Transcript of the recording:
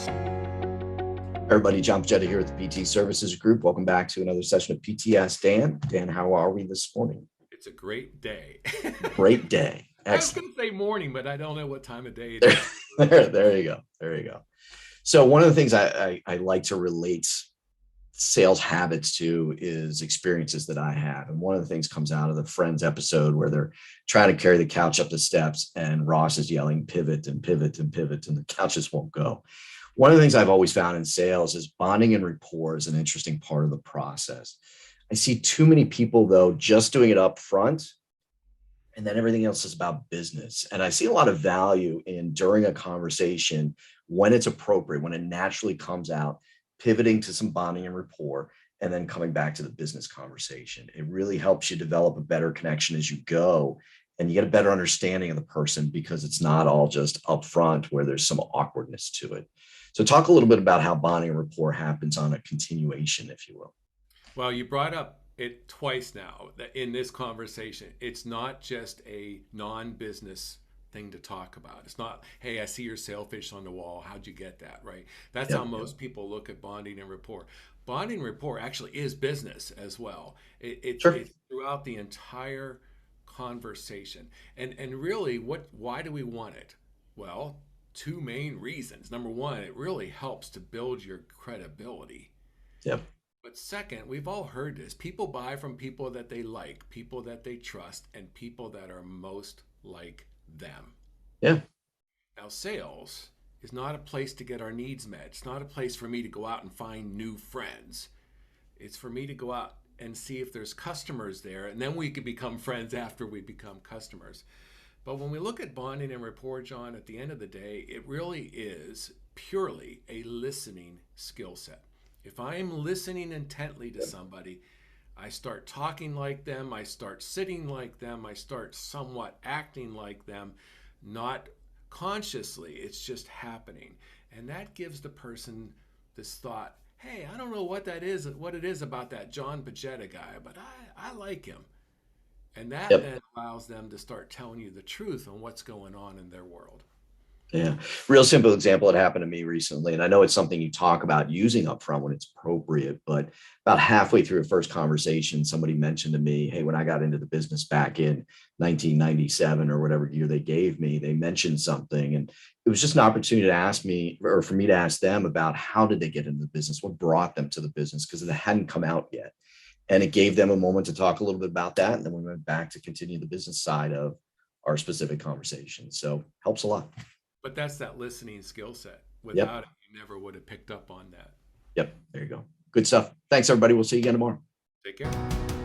Everybody, John Pojeta here with the PT Services Group. Welcome back to another session of PTS. Dan, how are we this morning? It's a great day. Great day. I was Excellent. going to say morning, but I don't know what time of day it There, is. there you go. There you go. So one of the things I like to relate sales habits to is experiences that I have. And one of the things comes out of the Friends episode where they're trying to carry the couch up the steps and Ross is yelling, pivot and pivot and pivot, and the couches won't go. One of the things I've always found in sales is bonding and rapport is an interesting part of the process. I see too many people, though, just doing it up front, and then everything else is about business. And I see a lot of value in during a conversation, when it's appropriate, when it naturally comes out, pivoting to some bonding and rapport, and then coming back to the business conversation. It really helps you develop a better connection as you go, and you get a better understanding of the person because it's not all just upfront where there's some awkwardness to it. So talk a little bit about how bonding and rapport happens on a continuation, if you will. Well, you brought up it twice now that in this conversation. It's not just a non-business thing to talk about. It's not, hey, I see your sailfish on the wall. How'd you get that? Right? That's how Yep. most people look at bonding and rapport. Bonding and rapport actually is business as well. Sure. It's throughout the entire conversation. And really, why do we want it? Well, two main reasons. Number one, it really helps to build your credibility. Yep. But second, we've all heard this. People buy from people that they like, people that they trust, and people that are most like them. Yeah. Now, sales is not a place to get our needs met. It's not a place for me to go out and find new friends. It's for me to go out and see if there's customers there, and then we can become friends after we become customers. But when we look at bonding and rapport, John, at the end of the day, it really is purely a listening skill set. If I am listening intently to Yep. somebody, I start talking like them, I start sitting like them, I start somewhat acting like them, not consciously, it's just happening. And that gives the person this thought, hey, I don't know what it is about that John Pojeta guy, but I like him. And that Yep. then allows them to start telling you the truth on what's going on in their world. Yeah. Real simple example. It happened to me recently. And I know it's something you talk about using upfront when it's appropriate, but about halfway through a first conversation, somebody mentioned to me, hey, when I got into the business back in 1997 or whatever year they gave me, they mentioned something. And it was just an opportunity to ask me or for me to ask them about how did they get into the business? What brought them to the business? Because it hadn't come out yet. And it gave them a moment to talk a little bit about that. And then we went back to continue the business side of our specific conversation. So helps a lot. But that's that listening skill set. Yep. Without it, you never would have picked up on that. Yep. There you go. Good stuff. Thanks, everybody. We'll see you again tomorrow. Take care.